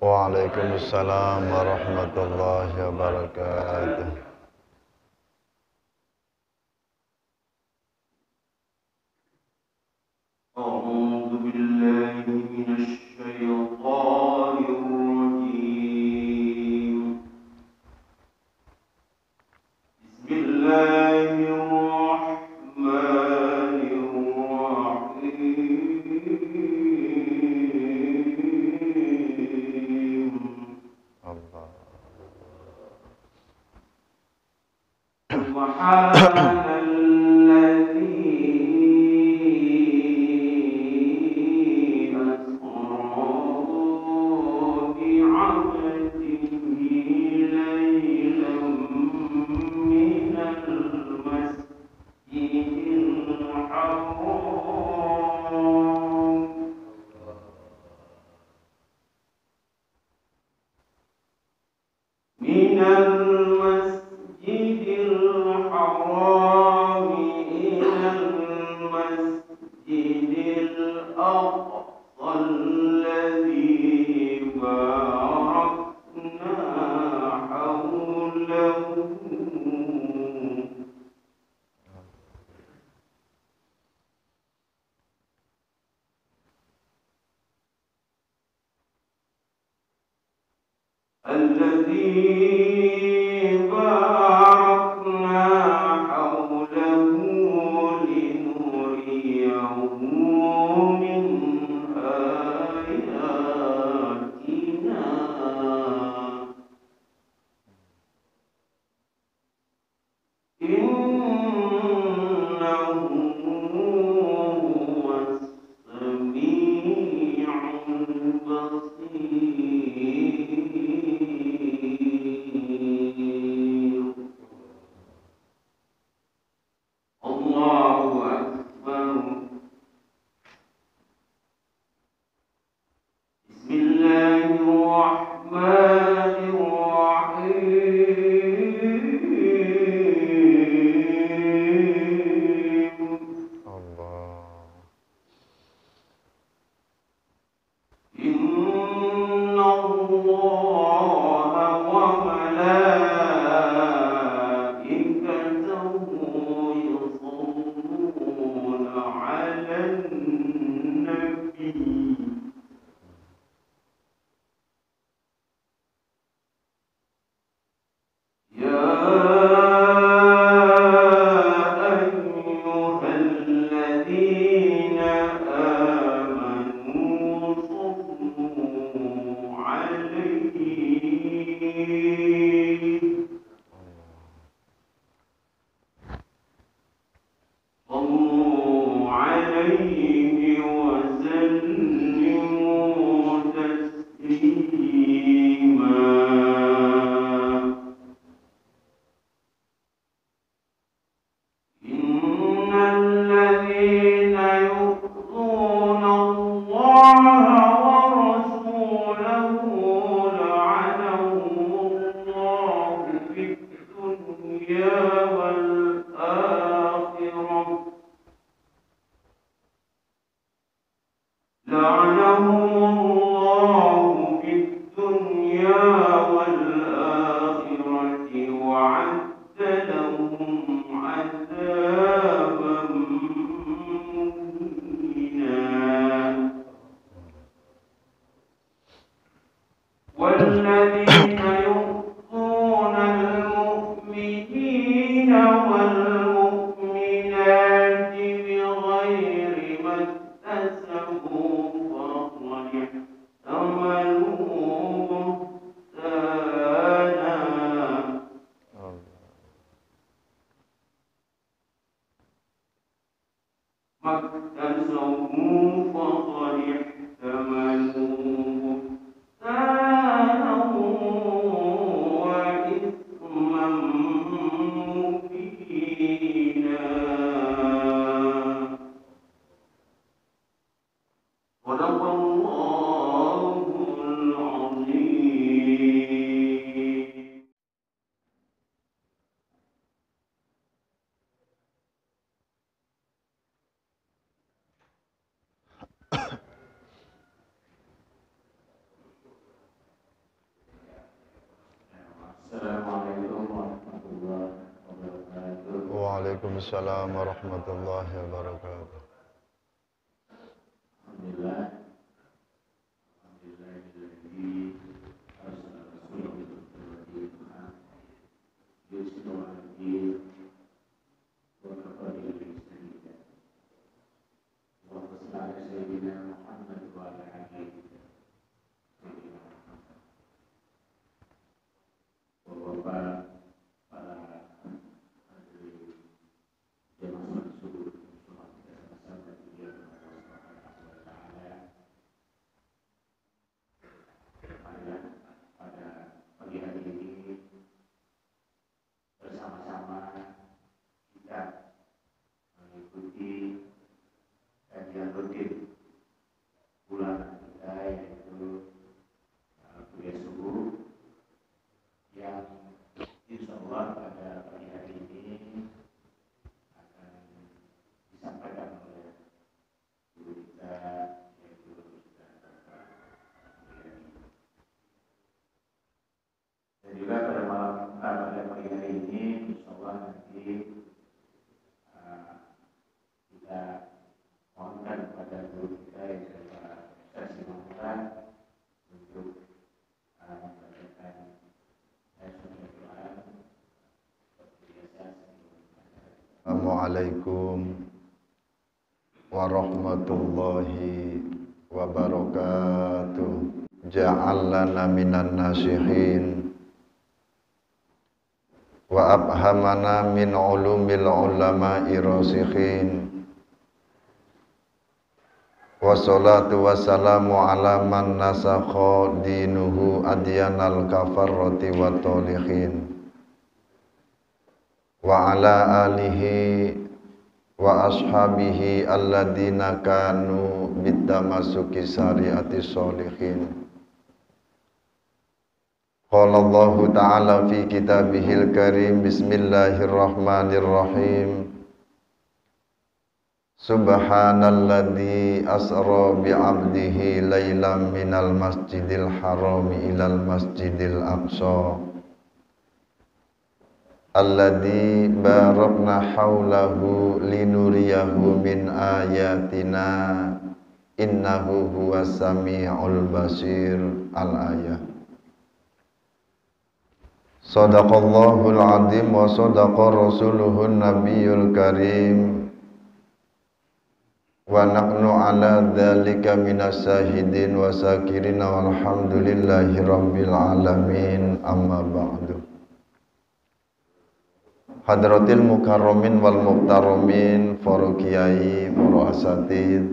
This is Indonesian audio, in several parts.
Waalaikumsalam warahmatullahi wabarakatuh. أعوذ بالله من الشيطان الرجيم. بسم الله الرحمن الرحيم. Allah. سبحان لعنهم الله في الدنيا والآخرة وأعد لهم عذابا مهينا والذين يؤذون المؤمنين والمؤمنات بغير ما اكتسبوا فقد احتملوا بهتانا ما اكتسبوا فقد احتملوا بهتانا وإثما مبينا صدق الله العظيم. Assalamualaikum warahmatullahi wabarakatuh. Waalaikumsalam warahmatullahi wabarakatuh. Alhamdulillah. Alhamdulillahilladzi arsala rasulahu bil huda wa yusra al-din wa kafa bihi shahida. Wa sallallahu ala sayyidina Muhammad wa ala alihi sayyidina Muhammad. Bapak para hadirin jemaah subuh semua kita sama-sama dimuliakan oleh Allah Subhanahu wa taala. Marilah pada pagi hari ini bersama-sama kita mengikuti kajian rutin bulanan kita yaitu kuliah subuh yang insya Allah pada pagi hari ini akan disampaikan oleh guru kita yaitu Ustaz Bapak Mulyadi. Dan juga pada pagi hari ini insya Allah nanti kita mohonkan kepada guru kita yaitu Pak Ustaz Simamura untuk membacakan Assalamualaikum warahmatullahi wabarakatuh. Ja'alna minan nasihin wa abhamana min ulumil ulama'i rasikhin. Wassalatu wassalamu ala man nasakha dinuhu adyanal kafarrati wa tolihin wa ala alihi wa ashabihi alladina kanu bitamasuki syariati sholihin. Qala Allahu ta'ala fi kitabihil karim bismillahirrahmanirrahim. Subhanalladzi asra bi'abdihi laylan minal masjidil harami ilal masjidil aqsa alladzi barakna haulahu linuriyahu min ayatina innahu huwas sami'ul basir. Al-ayah. Sadaqallahul azim wa sadaqa rasuluhun nabiyul karim wa nahnu ala dzalika minas syahidin wa sakirin walhamdulillahi rabbil alamin. Amma ba'du. Hadratil mukarramin wal muhtaramin, para kiai, para asatid,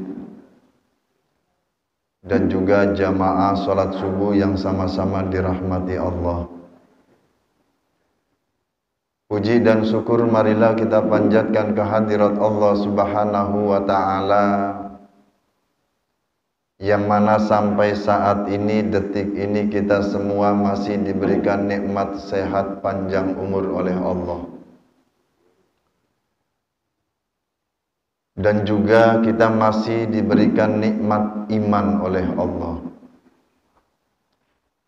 dan juga jamaah salat subuh yang sama-sama dirahmati Allah. Puji dan syukur marilah kita panjatkan kehadirat Allah Subhanahu wa ta'ala, yang mana sampai saat ini, detik ini, kita semua masih diberikan nikmat sehat panjang umur oleh Allah. dan juga kita masih diberikan nikmat iman oleh Allah.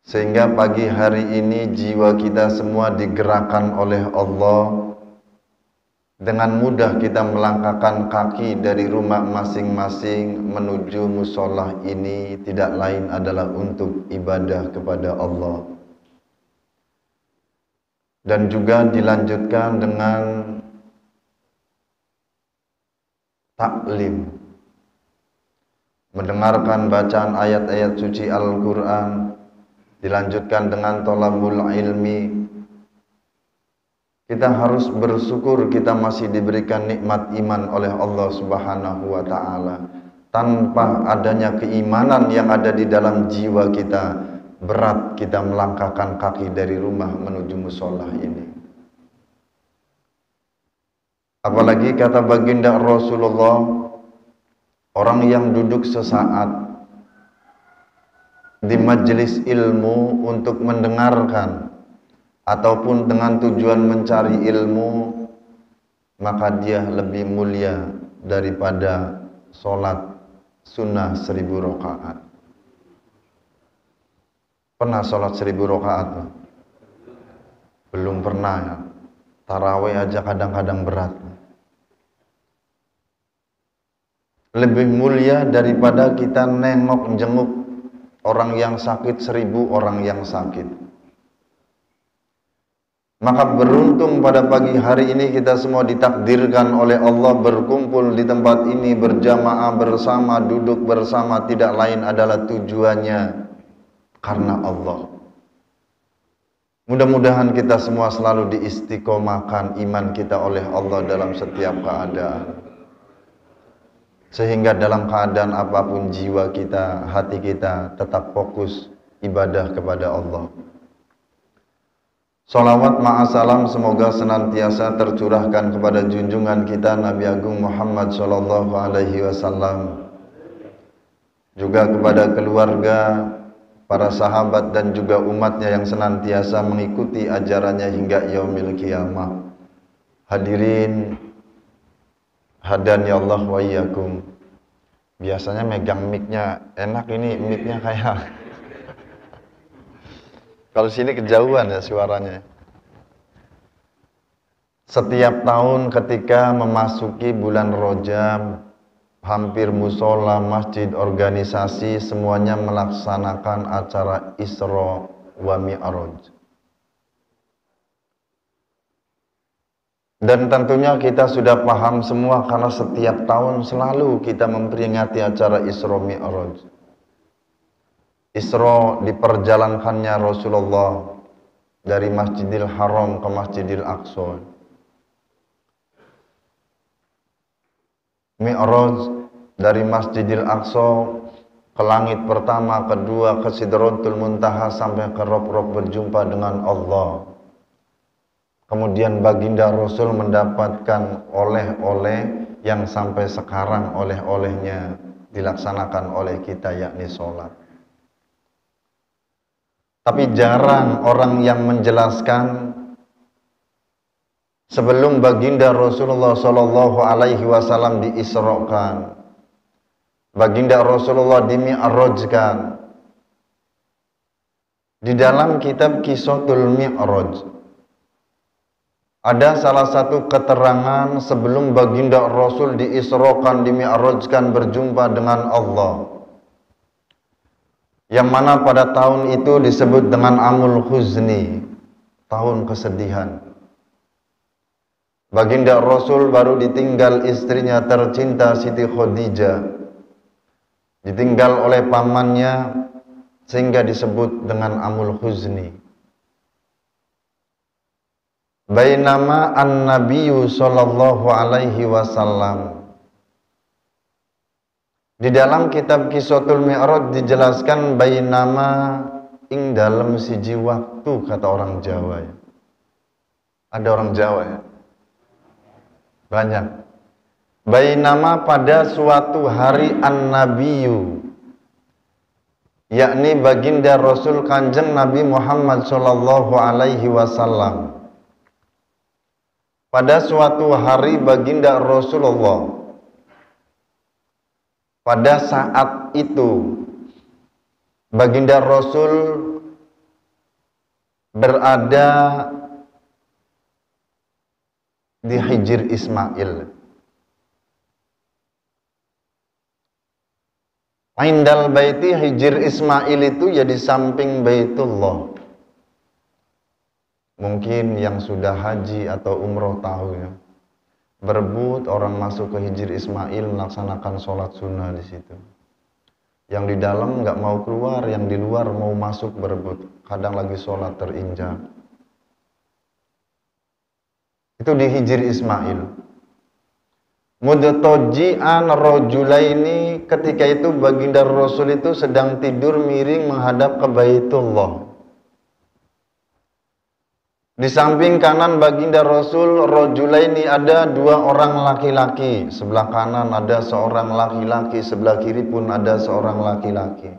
Sehingga pagi hari ini jiwa kita semua digerakkan oleh Allah. Dengan mudah kita melangkahkan kaki dari rumah masing-masing menuju musola ini tidak lain adalah untuk ibadah kepada Allah. Dan juga dilanjutkan dengan taklim, mendengarkan bacaan ayat-ayat suci Al-Quran, dilanjutkan dengan thalabul ilmi. Kita harus bersyukur kita masih diberikan nikmat iman oleh Allah Subhanahu wa ta'ala. Tanpa adanya keimanan yang ada di dalam jiwa kita, berat kita melangkahkan kaki dari rumah menuju musola ini. Apalagi kata baginda Rasulullah, orang yang duduk sesaat di majelis ilmu untuk mendengarkan ataupun dengan tujuan mencari ilmu, maka dia lebih mulia daripada sholat sunnah 1000 rakaat. Pernah sholat 1000 rakaat? Belum pernah ya. Tarawih aja kadang-kadang berat. Lebih mulia daripada kita nengok jenguk orang yang sakit 1000 orang yang sakit. Maka beruntung pada pagi hari ini kita semua ditakdirkan oleh Allah berkumpul di tempat ini berjamaah bersama, duduk bersama, tidak lain adalah tujuannya karena Allah. Mudah-mudahan kita semua selalu diistiqomahkan iman kita oleh Allah dalam setiap keadaan. Sehingga dalam keadaan apapun jiwa kita, hati kita tetap fokus ibadah kepada Allah. Salawat ma'asalam semoga senantiasa tercurahkan kepada junjungan kita Nabi Agung Muhammad sallallahu alaihi wasallam, juga kepada keluarga, para sahabat dan juga umatnya yang senantiasa mengikuti ajarannya hingga yaumil qiyamah. Hadirin hadani Allah wa iyyakum. Biasanya megang mic-nya enak, ini mic-nya kayak kalau sini kejauhan ya suaranya. Setiap tahun ketika memasuki bulan Rajab, hampir musola, masjid, organisasi semuanya melaksanakan acara Isra wa Mi'raj. Dan tentunya kita sudah paham semua karena setiap tahun selalu kita memperingati acara Isra Mi'raj. Isra diperjalankannya Rasulullah dari Masjidil Haram ke Masjidil Aqsa. Mi'raj dari Masjidil Aqsa ke langit pertama, kedua, ke Sidratul Muntaha sampai ke Rob-Rob berjumpa dengan Allah. Kemudian baginda Rasul mendapatkan oleh-oleh yang sampai sekarang oleh-olehnya dilaksanakan oleh kita, yakni sholat. Tapi jarang orang yang menjelaskan sebelum baginda Rasulullah sallallahu alaihi wasallam diisrokan, baginda Rasulullah dimi'rajkan. Di dalam kitab Qisatul Mi'raj ada salah satu keterangan sebelum baginda Rasul diisrokan, dimi'rajkan, berjumpa dengan Allah, yang mana pada tahun itu disebut dengan Amul Huzni, tahun kesedihan. Baginda Rasul baru ditinggal istrinya tercinta Siti Khadijah, ditinggal oleh pamannya, sehingga disebut dengan Amul Huzni. Bainama an-nabiyyu sallallahu alaihi wasallam. Di dalam kitab Qisatul Mi'raj dijelaskan bainama ing dalam siji waktu, kata orang Jawa ya. Ada orang Jawa ya? Banyak. Bainama pada suatu hari an-nabiyyu, yakni baginda Rasul Kanjeng Nabi Muhammad sallallahu alaihi wasallam. Pada suatu hari baginda Rasulullah pada saat itu baginda Rasul berada di Hijr Ismail. Indal baiti, Hijr Ismail itu ya di samping Baitullah. Mungkin yang sudah haji atau umroh tahu ya. Berebut orang masuk ke Hijr Ismail melaksanakan sholat sunnah di situ. Yang di dalam nggak mau keluar, yang di luar mau masuk berebut. Kadang lagi sholat terinjak. Itu di Hijr Ismail. Mudtaji'an rajulaini, ketika itu baginda Rasul itu sedang tidur miring menghadap ke Baitullah. Di samping kanan baginda Rasul rajulaini, ada dua orang laki-laki. Sebelah kanan ada seorang laki-laki, sebelah kiri pun ada seorang laki-laki.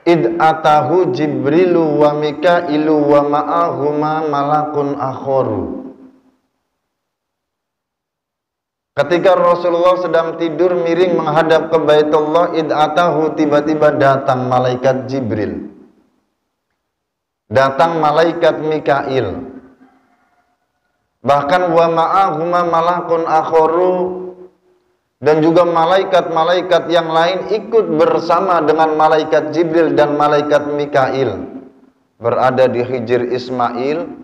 Id atahu Jibrilu wa Mikailu wa ma'ahuma malakun akharu. Ketika Rasulullah sedang tidur miring menghadap ke Baitullah, id atahu, tiba-tiba datang malaikat Jibril. Datang malaikat Mikail. Bahkan wa ma'ahuma malakun akharu, dan juga malaikat-malaikat yang lain ikut bersama dengan malaikat Jibril dan malaikat Mikail berada di Hijr Ismail.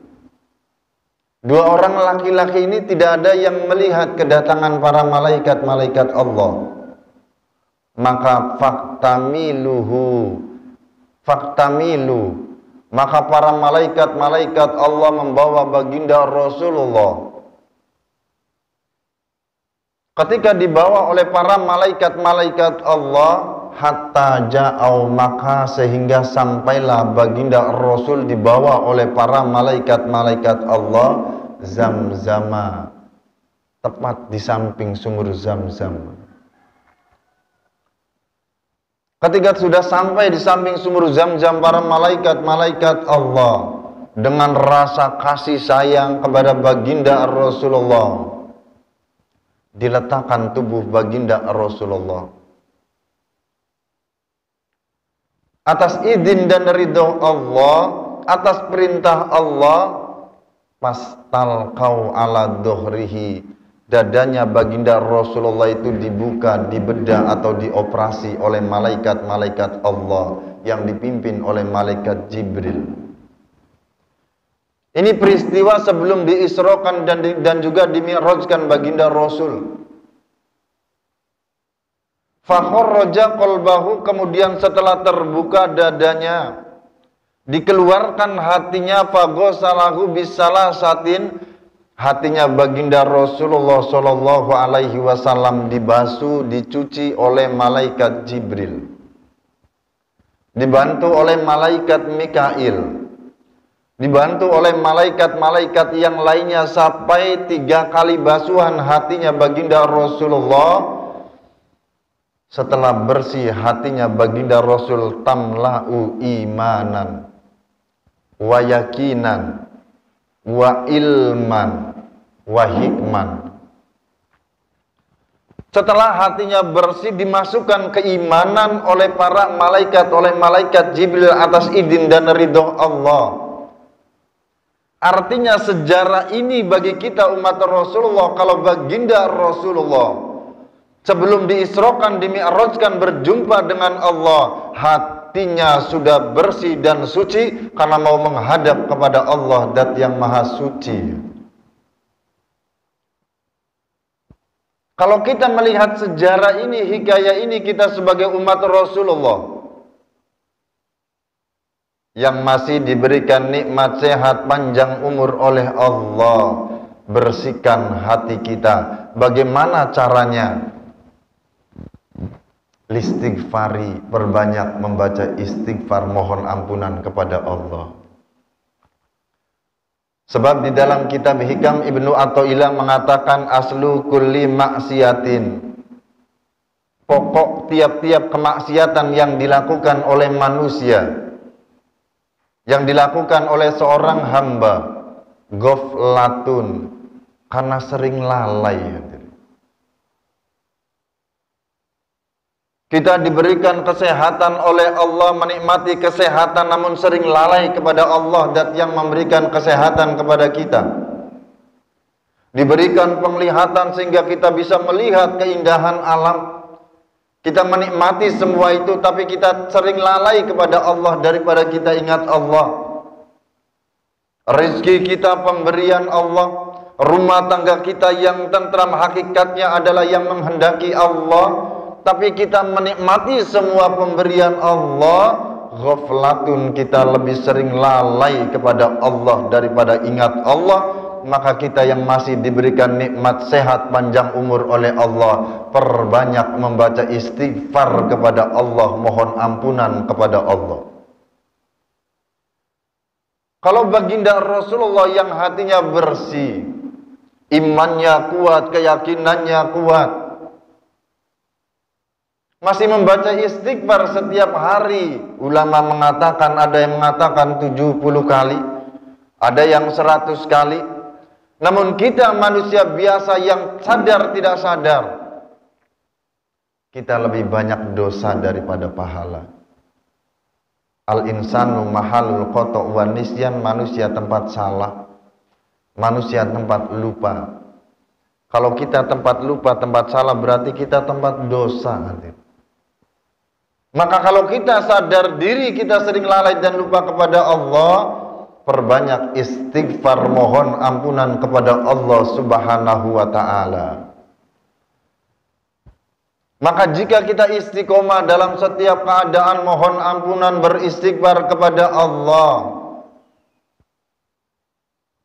Dua orang laki-laki ini tidak ada yang melihat kedatangan para malaikat-malaikat Allah. Maka faktamilu, maka para malaikat-malaikat Allah membawa baginda Rasulullah. Ketika dibawa oleh para malaikat-malaikat Allah, hatta ja'au, maka sehingga sampailah baginda Rasul dibawa oleh para malaikat-malaikat Allah Zamzama, tepat di samping sumur Zamzam. Ketika sudah sampai di samping sumur Zamzam, para malaikat-malaikat Allah dengan rasa kasih sayang kepada baginda Rasulullah diletakkan tubuh baginda Rasulullah. Atas izin dan ridho Allah, atas perintah Allah, pastal kau ala dohrihi, dadanya baginda Rasulullah itu dibuka, dibedah atau dioperasi oleh malaikat-malaikat Allah yang dipimpin oleh malaikat Jibril. Ini peristiwa sebelum diisrokan dan juga dimi'rajkan baginda Rasul. Fakharaja qalbahu, kemudian setelah terbuka dadanya, dikeluarkan hatinya, faghasalahu bisalasatin, hatinya baginda Rasulullah sallallahu alaihi wasallam dibasuh, dicuci oleh malaikat Jibril, dibantu oleh malaikat Mikail, dibantu oleh malaikat-malaikat yang lainnya, sampai 3 kali basuhan hatinya baginda Rasulullah. Setelah bersih hatinya baginda Rasul, tamla'u imanan wa yakinan wa ilman wa hikman. Setelah hatinya bersih, dimasukkan keimanan oleh para malaikat, oleh malaikat Jibril atas izin dan ridho Allah. Artinya sejarah ini bagi kita umat Rasulullah, kalau baginda Rasulullah sebelum diisrokan, dimi'rajkan, berjumpa dengan Allah, hatinya sudah bersih dan suci karena mau menghadap kepada Allah Dat yang Maha Suci. Kalau kita melihat sejarah ini, hikayah ini, kita sebagai umat Rasulullah yang masih diberikan nikmat sehat panjang umur oleh Allah, bersihkan hati kita. Bagaimana caranya? Istighfari, perbanyak membaca istighfar, mohon ampunan kepada Allah. Sebab di dalam kitab Hikam Ibnu Athaillah mengatakan, aslu kulli maksiatin, pokok tiap-tiap kemaksiatan yang dilakukan oleh manusia, yang dilakukan oleh seorang hamba, ghaflatun, karena sering lalai. Kita diberikan kesehatan oleh Allah, menikmati kesehatan namun sering lalai kepada Allah dan yang memberikan kesehatan kepada kita. Diberikan penglihatan sehingga kita bisa melihat keindahan alam. Kita menikmati semua itu, tapi kita sering lalai kepada Allah daripada kita ingat Allah. Rezeki kita pemberian Allah. Rumah tangga kita yang tentram hakikatnya adalah yang menghendaki Allah. Tapi kita menikmati semua pemberian Allah, ghaflatun, kita lebih sering lalai kepada Allah daripada ingat Allah. Maka kita yang masih diberikan nikmat sehat panjang umur oleh Allah, perbanyak membaca istighfar kepada Allah, mohon ampunan kepada Allah. Kalau baginda Rasulullah yang hatinya bersih, imannya kuat, keyakinannya kuat, masih membaca istighfar setiap hari. Ulama mengatakan, ada yang mengatakan 70 kali, ada yang 100 kali. Namun kita manusia biasa yang sadar tidak sadar, kita lebih banyak dosa daripada pahala. Al-insanu mahalul khata' wa nisyan, manusia tempat salah, manusia tempat lupa. Kalau kita tempat lupa, tempat salah, berarti kita tempat dosa. Maka kalau kita sadar diri kita sering lalai dan lupa kepada Allah, perbanyak istighfar, mohon ampunan kepada Allah Subhanahu wa ta'ala. Maka jika kita istiqomah dalam setiap keadaan mohon ampunan, beristighfar kepada Allah,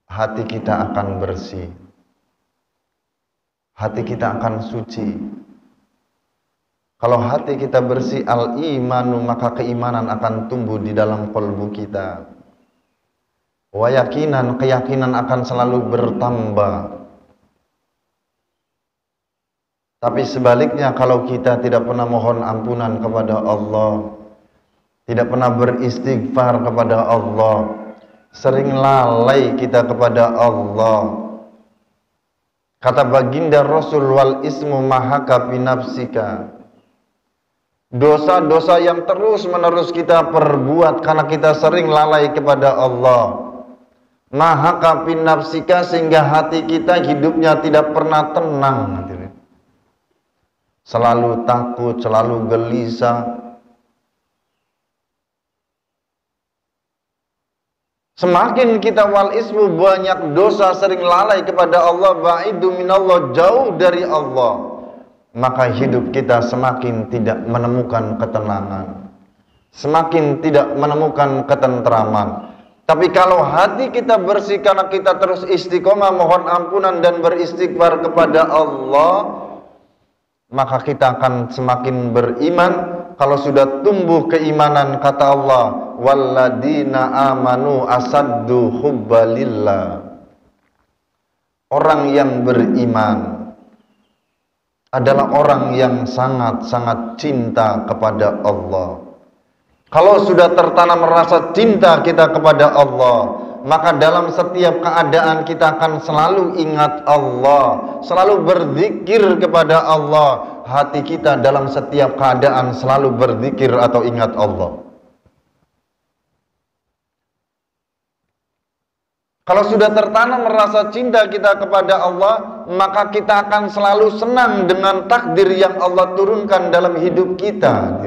hati kita akan bersih, hati kita akan suci. Kalau hati kita bersih, al-imanu, maka keimanan akan tumbuh di dalam qalbu kita. Wa yakinan, keyakinan akan selalu bertambah. Tapi sebaliknya, kalau kita tidak pernah mohon ampunan kepada Allah, tidak pernah beristighfar kepada Allah, sering lalai kita kepada Allah. Kata baginda Rasul, wal ismu mahaka fi nafsika. Dosa-dosa yang terus-menerus kita perbuat karena kita sering lalai kepada Allah. Mahaka fi nafsika, sehingga hati kita hidupnya tidak pernah tenang. Selalu takut, selalu gelisah. Semakin kita wal ismu, banyak dosa, sering lalai kepada Allah, ba'idu minallah, jauh dari Allah, maka hidup kita semakin tidak menemukan ketenangan, semakin tidak menemukan ketentraman. Tapi kalau hati kita bersih karena kita terus istiqomah mohon ampunan dan beristighfar kepada Allah, maka kita akan semakin beriman. Kalau sudah tumbuh keimanan, kata Allah, walladzina amanu asaddu hubbalillah. Orang yang beriman adalah orang yang sangat-sangat cinta kepada Allah. Kalau sudah tertanam rasa cinta kita kepada Allah, maka dalam setiap keadaan kita akan selalu ingat Allah, selalu berzikir kepada Allah. Hati kita dalam setiap keadaan selalu berzikir atau ingat Allah. Kalau sudah tertanam rasa cinta kita kepada Allah, maka kita akan selalu senang dengan takdir yang Allah turunkan dalam hidup kita.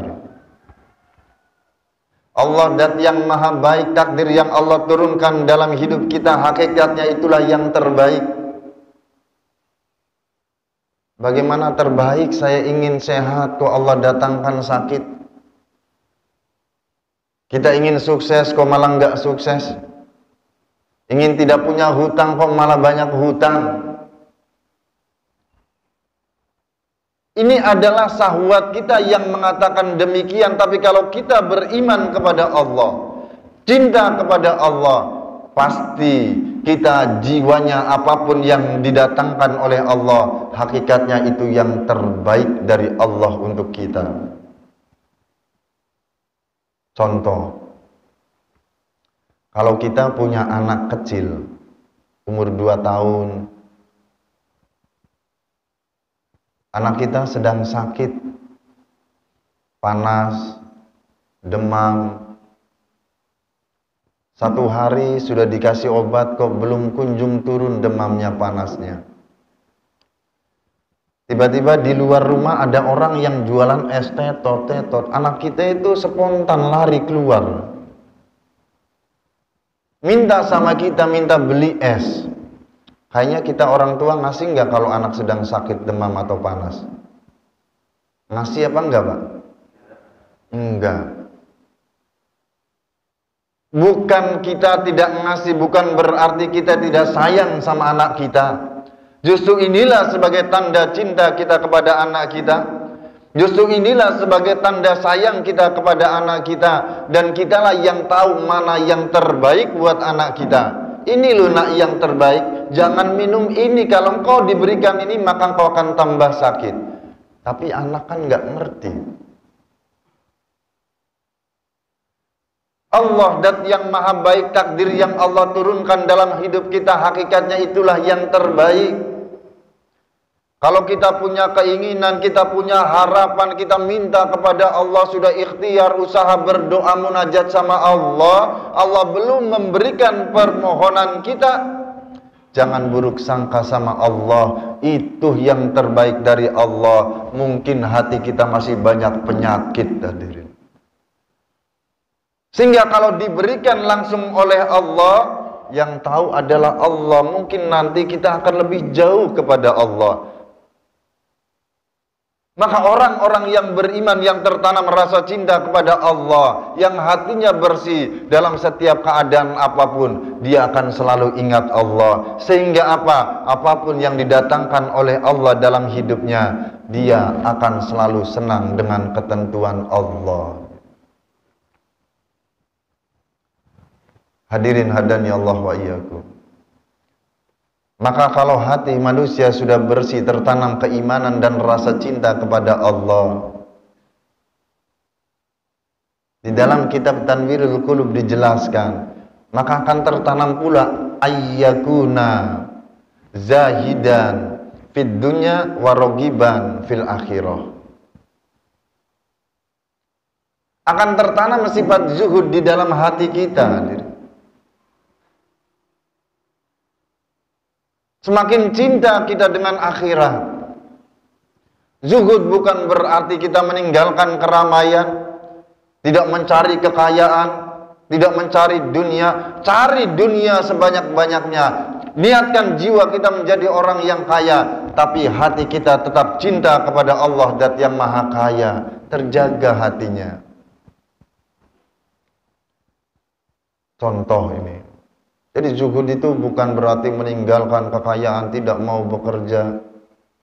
Allah dat yang maha baik, takdir yang Allah turunkan dalam hidup kita, hakikatnya itulah yang terbaik. Bagaimana terbaik? Saya ingin sehat, kok Allah datangkan sakit. Kita ingin sukses, kok malah nggak sukses. Ingin tidak punya hutang, kok malah banyak hutang. Ini adalah syahwat kita yang mengatakan demikian. Tapi kalau kita beriman kepada Allah, cinta kepada Allah, pasti kita jiwanya apapun yang didatangkan oleh Allah, hakikatnya itu yang terbaik dari Allah untuk kita. Contoh, kalau kita punya anak kecil umur 2 tahun, anak kita sedang sakit, panas, demam. 1 hari sudah dikasih obat kok belum kunjung turun demamnya, panasnya. Tiba-tiba di luar rumah ada orang yang jualan es tetot. Anak kita itu spontan lari keluar. Minta sama kita, minta beli es. Kayaknya kita orang tua ngasih nggak kalau anak sedang sakit demam atau panas? Ngasih apa enggak, Pak? Enggak. Bukan kita tidak ngasih, bukan berarti kita tidak sayang sama anak kita. Justru inilah sebagai tanda cinta kita kepada anak kita. Justru inilah sebagai tanda sayang kita kepada anak kita. Dan kitalah yang tahu mana yang terbaik buat anak kita. Ini loh nak yang terbaik. Jangan minum ini, kalau engkau diberikan ini maka engkau akan tambah sakit. Tapi anak kan nggak ngerti. Allah dat yang maha baik, takdir yang Allah turunkan dalam hidup kita, hakikatnya itulah yang terbaik. Kalau kita punya keinginan, kita punya harapan, kita minta kepada Allah, sudah ikhtiar, usaha berdoa, munajat sama Allah, Allah belum memberikan permohonan kita, jangan buruk sangka sama Allah. Itu yang terbaik dari Allah. Mungkin hati kita masih banyak penyakit, hadirin. Sehingga kalau diberikan langsung oleh Allah, yang tahu adalah Allah. Mungkin nanti kita akan lebih jauh kepada Allah. Maka orang-orang yang beriman, yang tertanam rasa cinta kepada Allah, yang hatinya bersih dalam setiap keadaan apapun, dia akan selalu ingat Allah. Sehingga apa? Apapun yang didatangkan oleh Allah dalam hidupnya, dia akan selalu senang dengan ketentuan Allah. Hadirin hadani Allah wa iyyakum. Maka kalau hati manusia sudah bersih, tertanam keimanan dan rasa cinta kepada Allah, di dalam kitab Tanwirul Qulub dijelaskan, maka akan tertanam pula ayyakuna zahidan fid dunya wa ragiban fil akhirah. Akan tertanam sifat zuhud di dalam hati kita. Semakin cinta kita dengan akhirat. Zuhud bukan berarti kita meninggalkan keramaian, tidak mencari kekayaan, tidak mencari dunia. Cari dunia sebanyak-banyaknya. Niatkan jiwa kita menjadi orang yang kaya, tapi hati kita tetap cinta kepada Allah Dat yang Maha Kaya. Terjaga hatinya. Contoh ini. Jadi zuhud itu bukan berarti meninggalkan kekayaan, tidak mau bekerja.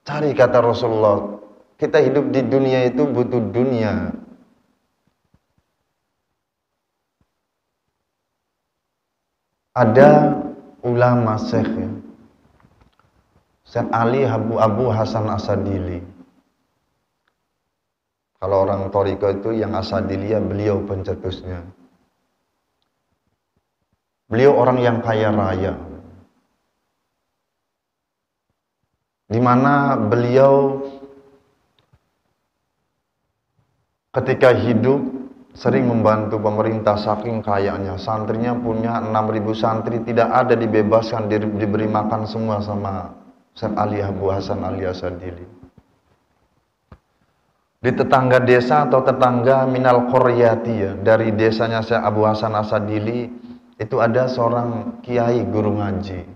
Cari, kata Rasulullah, kita hidup di dunia itu butuh dunia. Ada ulama Syekh, Syekh Ali Abu Hasan Asadili. Kalau orang Thariqah itu yang Asadiliyah, beliau pencetusnya. Beliau orang yang kaya raya, di mana beliau ketika hidup sering membantu pemerintah saking kayanya. Santrinya punya 6.000 santri, tidak ada dibebaskan, diberi makan semua sama Syekh Ali Abu Hasan Al-Asadili. Di tetangga desa atau tetangga minal qaryati, ya, dari desanya Syekh Abu Hasan Asadili, itu ada seorang kiai guru ngaji.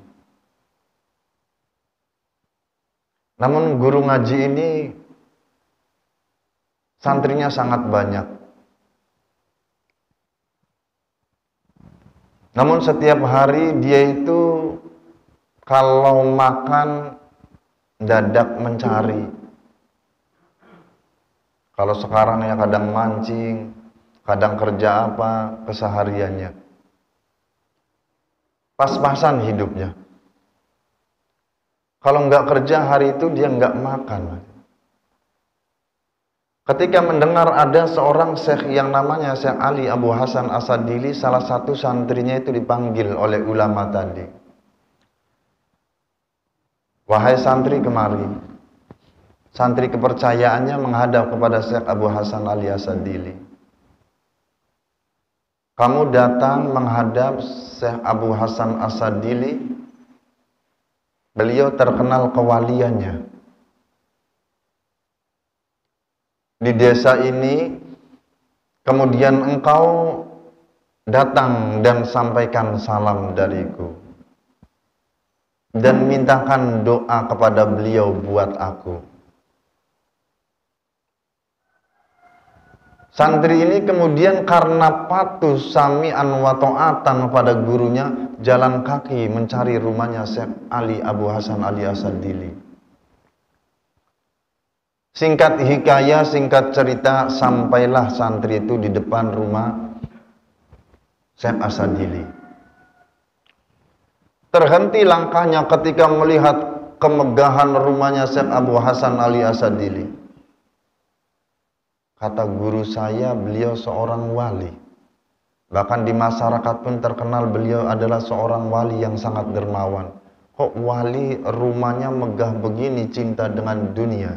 Namun guru ngaji ini santrinya sangat banyak. Namun setiap hari dia itu kalau makan dadak mencari. Kalau sekarang ya kadang mancing, kadang kerja apa, kesehariannya. Pas-pasan hidupnya. Kalau nggak kerja hari itu dia nggak makan. Ketika mendengar ada seorang syekh yang namanya Syekh Ali Abu Hasan Asadili, salah satu santrinya itu dipanggil oleh ulama tadi. Wahai santri, kemari. santri kepercayaannya menghadap kepada Syekh Abu Hasan Ali Asadili. Kamu datang menghadap Syekh Abu Hasan Asadili, beliau terkenal kewaliannya. Di desa ini, kemudian engkau datang dan sampaikan salam dariku dan mintakan doa kepada beliau buat aku. Santri ini kemudian karena patuh sami'an wa ta'atan pada gurunya, jalan kaki mencari rumahnya Syekh Ali Abu Hasan Ali Asadili. Singkat hikayah, singkat cerita, sampailah santri itu di depan rumah Syekh Asadili. Terhenti langkahnya ketika melihat kemegahan rumahnya Syekh Abu Hasan Ali Asadili. Kata guru saya, beliau seorang wali. Bahkan di masyarakat pun terkenal beliau adalah seorang wali yang sangat dermawan. Kok wali rumahnya megah begini, cinta dengan dunia?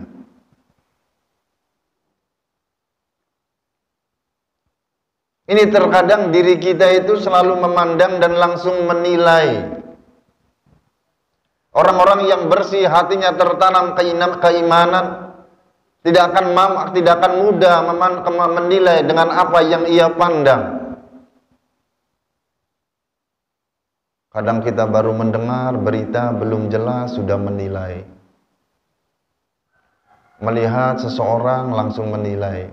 Ini terkadang diri kita itu selalu memandang dan langsung menilai. Orang-orang yang bersih, hatinya tertanam keimanan, tidak akan mudah menilai dengan apa yang ia pandang. Kadang kita baru mendengar berita belum jelas sudah menilai. Melihat seseorang langsung menilai.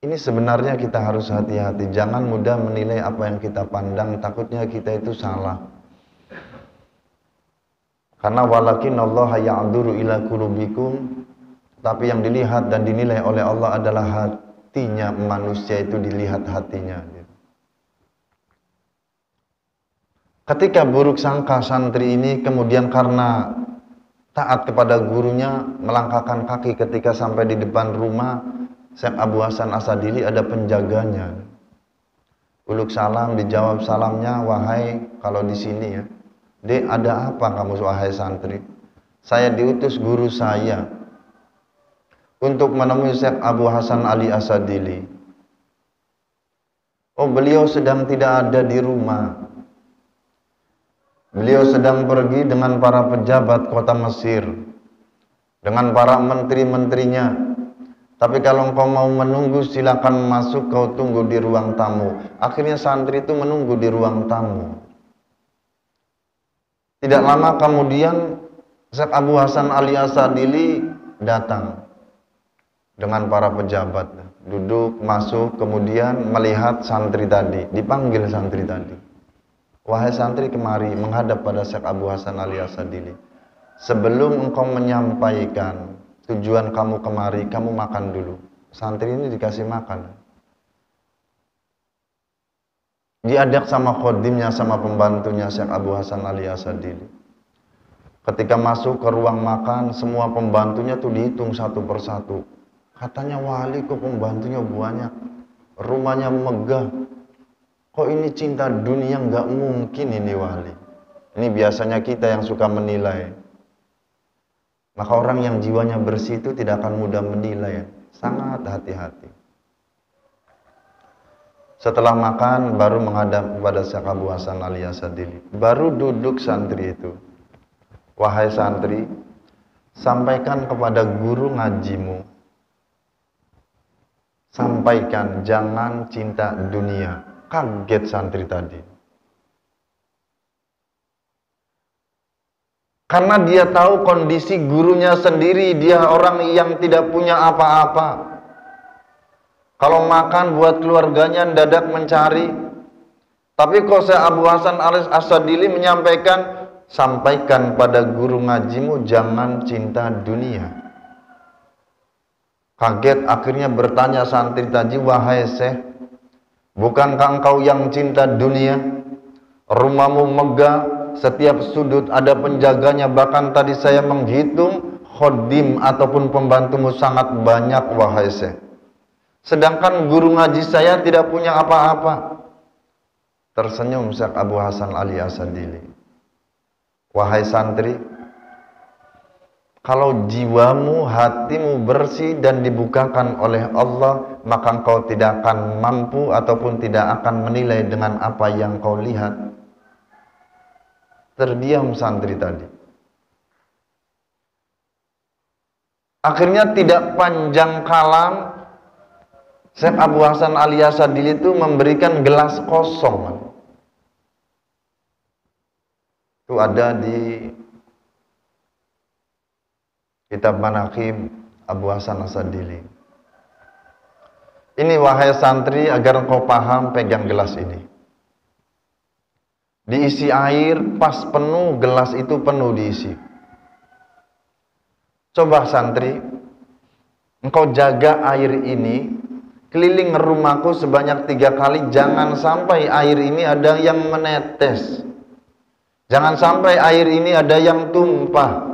Ini sebenarnya kita harus hati-hati. Jangan mudah menilai apa yang kita pandang, takutnya kita itu salah. Karena walakin Allah ya'duru ila qulubikum, tapi yang dilihat dan dinilai oleh Allah adalah hatinya manusia, itu dilihat hatinya. Ketika buruk sangka santri ini kemudian karena taat kepada gurunya melangkahkan kaki ketika sampai di depan rumah Syekh Abu Hasan Asadili, ada penjaganya. Uluk salam, dijawab salamnya, wahai, kalau di sini ya, Dek, ada apa kamu wahai santri? Saya diutus guru saya untuk menemui Syekh Abu Hasan Ali Asadili. Oh, beliau sedang tidak ada di rumah. Beliau sedang pergi dengan para pejabat kota Mesir, dengan para menteri-menterinya. Tapi kalau engkau mau menunggu, silakan masuk, kau tunggu di ruang tamu. Akhirnya santri itu menunggu di ruang tamu. Tidak lama kemudian Syekh Abu Hasan Ali Asadili datang dengan para pejabat, duduk, masuk, kemudian melihat santri tadi, dipanggil santri tadi. Wahai santri, kemari, menghadap pada Syekh Abu Hasan Ali Asadili. Sebelum engkau menyampaikan tujuan kamu kemari, kamu makan dulu. Santri ini dikasih makan. Diajak sama khodimnya, sama pembantunya Syekh Abu Hasan Ali Asadili. Ketika masuk ke ruang makan, semua pembantunya tuh dihitung satu persatu. Katanya, wali kok pembantunya banyak, rumahnya megah, kok ini cinta dunia, nggak mungkin ini wali. Ini biasanya kita yang suka menilai. Maka orang yang jiwanya bersih itu tidak akan mudah menilai, sangat hati-hati. Setelah makan baru menghadap kepada Syekh Abu Hasan Ali Asadili. Baru duduk santri itu. Wahai santri, sampaikan kepada guru ngajimu. Sampaikan, jangan cinta dunia. Kaget santri tadi. Karena dia tahu kondisi gurunya sendiri, dia orang yang tidak punya apa-apa. Kalau makan buat keluarganya dadak mencari. Tapi kok Syekh Abu Hasan Ali Asadili menyampaikan, sampaikan pada guru ngajimu jangan cinta dunia. Kaget akhirnya bertanya santri tadi, wahai Syekh, bukankah engkau yang cinta dunia? Rumahmu megah, setiap sudut ada penjaganya, bahkan tadi saya menghitung khodim ataupun pembantumu sangat banyak wahai Syekh. Sedangkan guru ngaji saya tidak punya apa-apa. Tersenyum Syekh Abu Hasan Ali Asadili. Wahai santri, Kalau jiwamu, hatimu bersih dan dibukakan oleh Allah, maka engkau tidak akan mampu ataupun tidak akan menilai dengan apa yang kau lihat. Terdiam santri tadi. Akhirnya tidak panjang kalam, Syekh Abu Hasan Al-Yasadili itu memberikan gelas kosong. Itu ada di kitab Manaqib Abu Hasan Al-Yasadili. Ini wahai santri, agar engkau paham, pegang gelas ini. Diisi air, pas penuh, gelas itu penuh diisi. Coba santri, engkau jaga air ini, keliling rumahku sebanyak 3 kali, jangan sampai air ini ada yang menetes. Jangan sampai air ini ada yang tumpah.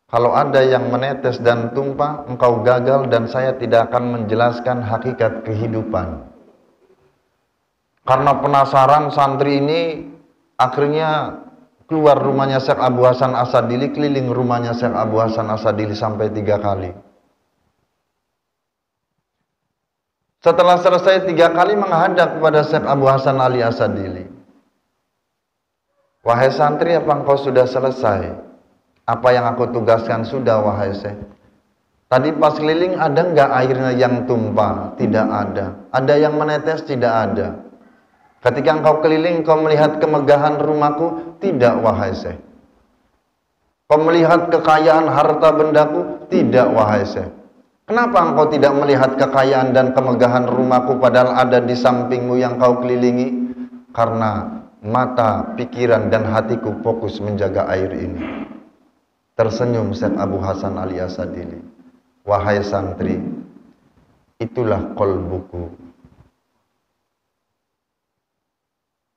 Kalau ada yang menetes dan tumpah, engkau gagal dan saya tidak akan menjelaskan hakikat kehidupan. Karena penasaran, santri ini akhirnya keluar rumahnya Syekh Abu Hasan As-Sadili, keliling rumahnya Syekh Abu Hasan As-Sadili sampai 3 kali. Setelah selesai 3 kali menghadap kepada Syekh Abu Hasan Ali As-Sadili. Wahai santri, apa engkau sudah selesai? Apa yang aku tugaskan sudah, wahai Syekh. Tadi pas keliling ada enggak airnya yang tumpah? Tidak ada. Ada yang menetes? Tidak ada. Ketika engkau keliling, kau melihat kemegahan rumahku? Tidak, wahai Syekh. Kau melihat kekayaan harta bendaku? Tidak, wahai Syekh. Kenapa engkau tidak melihat kekayaan dan kemegahan rumahku padahal ada di sampingmu yang kau kelilingi? Karena mata, pikiran, dan hatiku fokus menjaga air ini. Tersenyum Syekh Abu Hasan Al-Yasadili. Wahai santri, itulah qalbuku.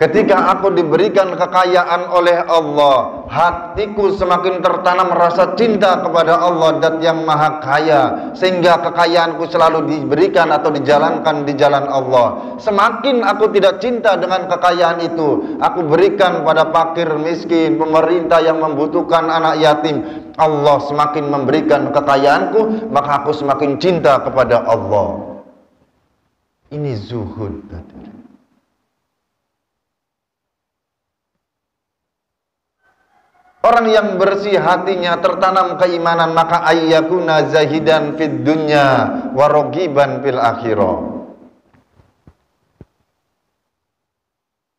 Ketika aku diberikan kekayaan oleh Allah, hatiku semakin tertanam rasa cinta kepada Allah Dat yang Maha Kaya, sehingga kekayaanku selalu diberikan atau dijalankan di jalan Allah. Semakin aku tidak cinta dengan kekayaan itu, aku berikan pada fakir miskin, pemerintah yang membutuhkan, anak yatim. Allah semakin memberikan kekayaanku, maka aku semakin cinta kepada Allah. Ini zuhud. Orang yang bersih hatinya, tertanam keimanan, maka ayyakuna zahidan fid dunya wa ragiban fil akhirah.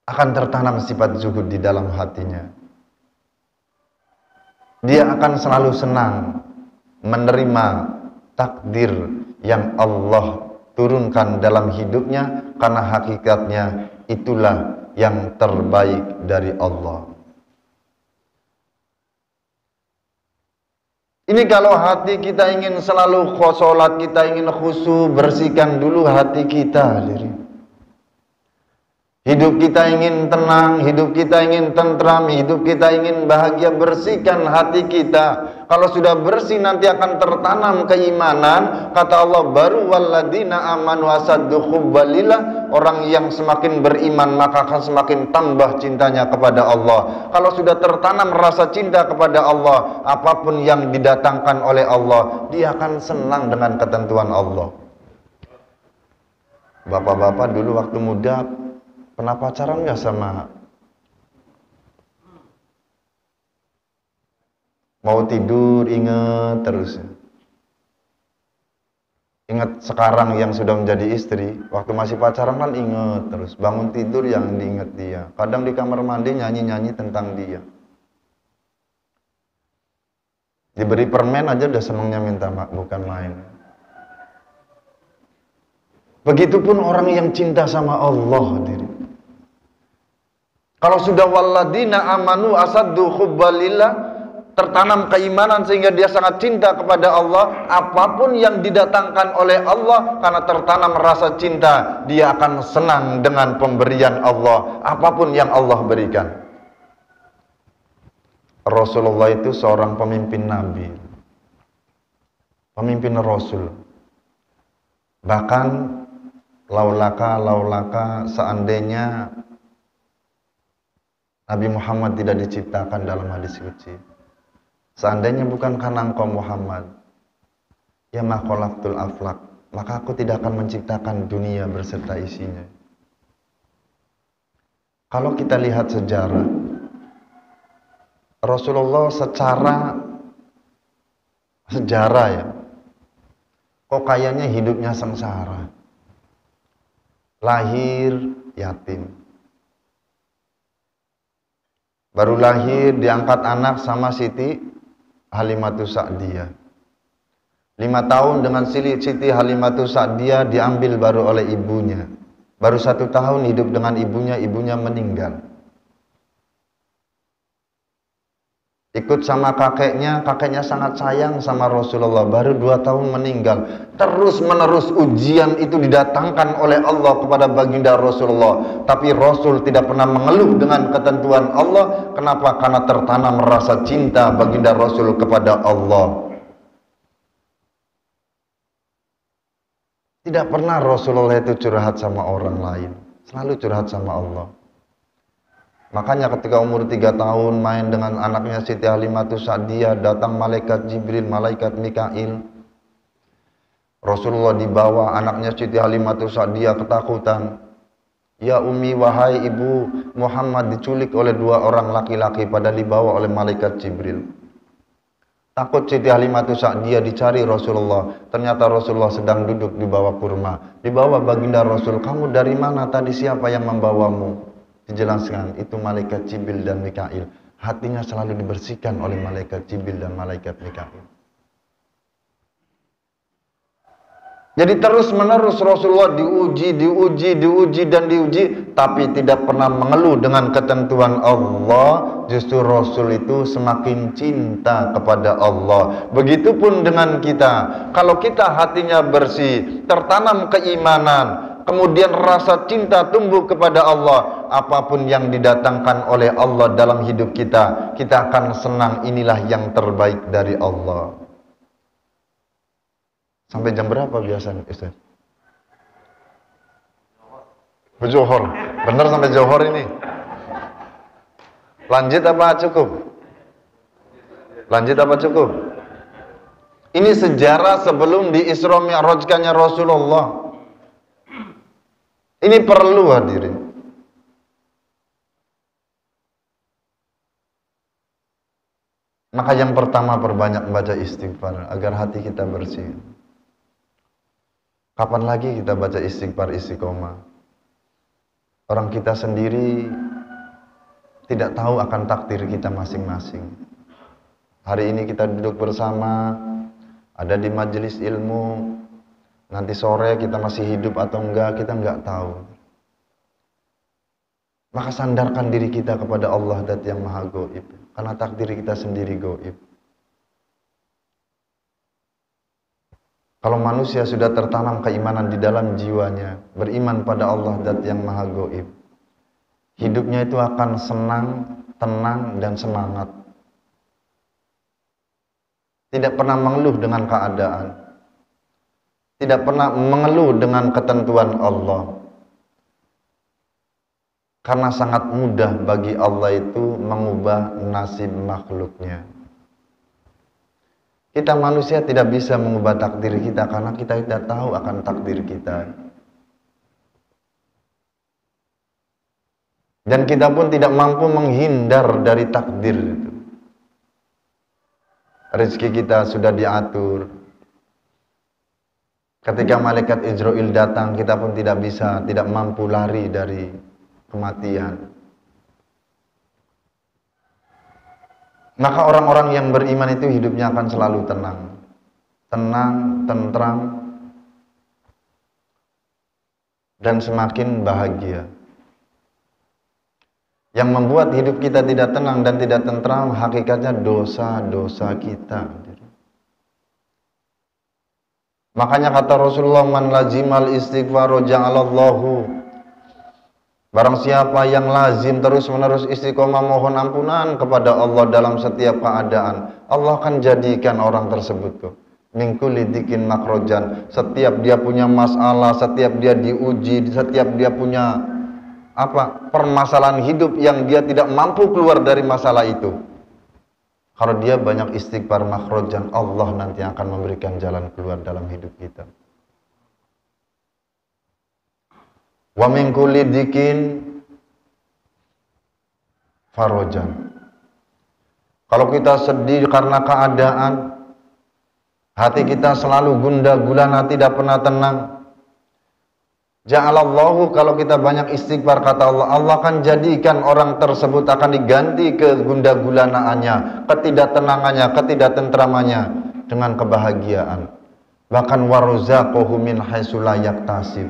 Akan tertanam sifat zuhud di dalam hatinya. Dia akan selalu senang menerima takdir yang Allah turunkan dalam hidupnya, karena hakikatnya itulah yang terbaik dari Allah. Ini kalau hati kita ingin selalu sholat, kita ingin khusyuk, bersihkan dulu hati kita. Hidup kita ingin tenang, hidup kita ingin tentram, hidup kita ingin bahagia, bersihkan hati kita. Kalau sudah bersih nanti akan tertanam keimanan. Kata Allah, baru walladina amanu asaddu hubbalillah. Orang yang semakin beriman maka akan semakin tambah cintanya kepada Allah. Kalau sudah tertanam rasa cinta kepada Allah, apapun yang didatangkan oleh Allah, dia akan senang dengan ketentuan Allah. Bapak-bapak dulu waktu muda pernah pacaran nggak sama? Mau tidur inget terus. Ingat sekarang yang sudah menjadi istri, waktu masih pacaran kan inget terus. Bangun tidur yang diinget dia. Kadang di kamar mandi nyanyi-nyanyi tentang dia. Diberi permen aja udah senangnya minta bukan main. Begitupun orang yang cinta sama Allah diri. Kalau sudah walladina amanu asaddu hubbalillah, tertanam keimanan sehingga dia sangat cinta kepada Allah, apapun yang didatangkan oleh Allah, karena tertanam rasa cinta, dia akan senang dengan pemberian Allah, apapun yang Allah berikan. Rasulullah itu seorang pemimpin Nabi, pemimpin Rasul. Bahkan laulaka seandainya Nabi Muhammad tidak diciptakan dalam hadis suci, seandainya bukan karena engkau Muhammad, ya ma khalaqtul aflak, maka aku tidak akan menciptakan dunia berserta isinya. Kalau kita lihat sejarah, Rasulullah secara sejarah ya, kok kayaknya hidupnya sengsara. Lahir yatim. Baru lahir diangkat anak sama Siti Halimatus Sa'diyah. 5 tahun dengan Siti Halimatus Sa'diyah diambil baru oleh ibunya. Baru 1 tahun hidup dengan ibunya, ibunya meninggal. Ikut sama kakeknya sangat sayang sama Rasulullah. Baru 2 tahun meninggal. Terus menerus ujian itu didatangkan oleh Allah kepada baginda Rasulullah. Tapi Rasul tidak pernah mengeluh dengan ketentuan Allah. Kenapa? Karena tertanam rasa cinta baginda Rasul kepada Allah. Tidak pernah Rasulullah itu curhat sama orang lain, selalu curhat sama Allah. Makanya ketika umur 3 tahun main dengan anaknya Siti Halimatus Sa'diyah, datang malaikat Jibril, malaikat Mikail. Rasulullah dibawa, anaknya Siti Halimatus Sa'diyah ketakutan. Ya Umi, wahai ibu, Muhammad diculik oleh 2 orang laki-laki, padahal dibawa oleh malaikat Jibril. Takut Siti Halimatus Sa'diyah, dicari Rasulullah. Ternyata Rasulullah sedang duduk di bawah kurma. Dibawa baginda Rasul, kamu dari mana tadi, siapa yang membawamu? Dijelaskan, itu malaikat Jibril dan Mikail. Hatinya selalu dibersihkan oleh malaikat Jibril dan malaikat Mikail. Jadi terus menerus Rasulullah diuji, tapi tidak pernah mengeluh dengan ketentuan Allah. Justru Rasul itu semakin cinta kepada Allah. Begitupun dengan kita. Kalau kita hatinya bersih, tertanam keimanan, kemudian rasa cinta tumbuh kepada Allah, apapun yang didatangkan oleh Allah dalam hidup kita, kita akan senang. Inilah yang terbaik dari Allah. Sampai jam berapa biasanya, Ustaz? Johor. Bener sampai Johor ini. Lanjut apa cukup? Lanjut apa cukup? Ini sejarah sebelum di Isra Mi'rajkannya Rasulullah. Ini perlu hadirin. Maka yang pertama, perbanyak membaca istighfar agar hati kita bersih. Kapan lagi kita baca istighfar istiqomah? Orang kita sendiri tidak tahu akan takdir kita masing-masing. Hari ini kita duduk bersama, ada di majelis ilmu. Nanti sore kita masih hidup atau enggak, kita enggak tahu. Maka sandarkan diri kita kepada Allah Dat yang Maha Gaib, karena takdir kita sendiri gaib. Kalau manusia sudah tertanam keimanan di dalam jiwanya, beriman pada Allah Dat yang Maha Gaib, hidupnya itu akan senang, tenang, dan semangat. Tidak pernah mengeluh dengan keadaan. Tidak pernah mengeluh dengan ketentuan Allah. Karena sangat mudah bagi Allah itu mengubah nasib makhluknya. Kita manusia tidak bisa mengubah takdir kita karena kita tidak tahu akan takdir kita. Dan kita pun tidak mampu menghindar dari takdir itu. Rezeki kita sudah diatur. Ketika malaikat Israil datang, kita pun tidak mampu lari dari kematian. Maka orang-orang yang beriman itu hidupnya akan selalu tenang, tentram, dan semakin bahagia. Yang membuat hidup kita tidak tenang dan tidak tentram, hakikatnya dosa-dosa kita. Makanya kata Rasulullah, man lazimal istighfaro ja'alallahu. Barang siapa yang lazim terus-menerus istiqomah mohon ampunan kepada Allah dalam setiap keadaan, Allah akan jadikan orang tersebut tuh min kulli dikin makrojan. Setiap dia punya masalah, setiap dia diuji, setiap dia punya permasalahan hidup yang dia tidak mampu keluar dari masalah itu, Kalau dia banyak istighfar makhrajan, Allah nanti akan memberikan jalan keluar dalam hidup kita. Wa min kulli dikin farajan. Kalau kita sedih karena keadaan, hati kita selalu gundah gulana, tidak pernah tenang. Ja'alallahu, kalau kita banyak istighfar, kata Allah, Allah akan jadikan orang tersebut akan diganti kegundah gulanaannya, ketidaktenangannya, ketidaktentramannya dengan kebahagiaan. Bahkan warzaqahu min haitsu la yahtasib.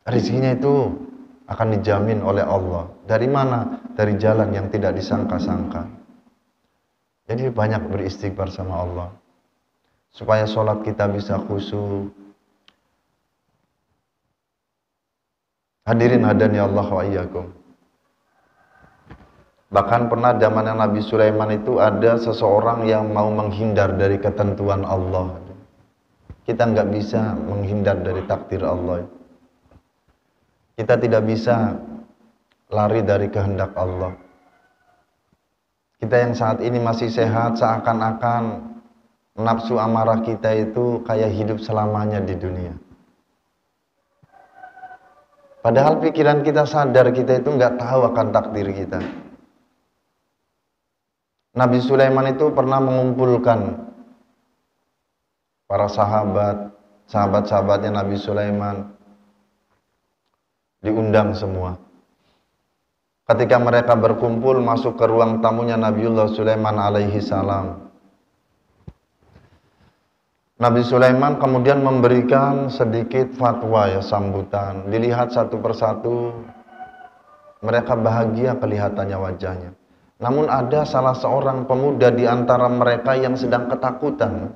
Rezekinya itu akan dijamin oleh Allah. Dari mana? Dari jalan yang tidak disangka-sangka. Jadi banyak beristighfar sama Allah supaya sholat kita bisa khusyuk. Hadirin hadani Allah wa iyyakum. Bahkan pernah zamannya Nabi Sulaiman itu ada seseorang yang mau menghindar dari ketentuan Allah. Kita nggak bisa menghindar dari takdir Allah. Kita tidak bisa lari dari kehendak Allah. Kita yang saat ini masih sehat, seakan-akan nafsu amarah kita itu kayak hidup selamanya di dunia. Padahal pikiran kita sadar kita itu nggak tahu akan takdir kita. Nabi Sulaiman itu pernah mengumpulkan para sahabat-sahabatnya Nabi Sulaiman, diundang semua. Ketika mereka berkumpul masuk ke ruang tamunya Nabiullah Sulaiman alaihi salam, Nabi Sulaiman kemudian memberikan sedikit fatwa, ya, sambutan. Dilihat satu persatu, mereka bahagia kelihatannya wajahnya. Namun ada salah seorang pemuda di antara mereka yang sedang ketakutan.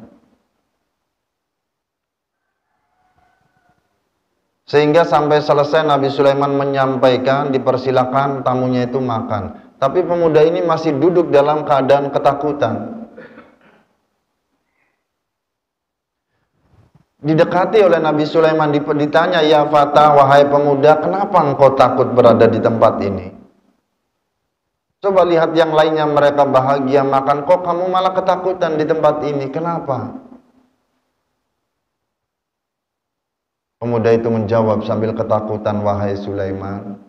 Sehingga sampai selesai Nabi Sulaiman menyampaikan, dipersilakan tamunya itu makan. Tapi pemuda ini masih duduk dalam keadaan ketakutan. Didekati oleh Nabi Sulaiman, ditanya, "Ya fata, wahai pemuda, kenapa engkau takut berada di tempat ini? Coba lihat yang lainnya, mereka bahagia makan, kok kamu malah ketakutan di tempat ini, kenapa?" Pemuda itu menjawab sambil ketakutan, "Wahai Sulaiman,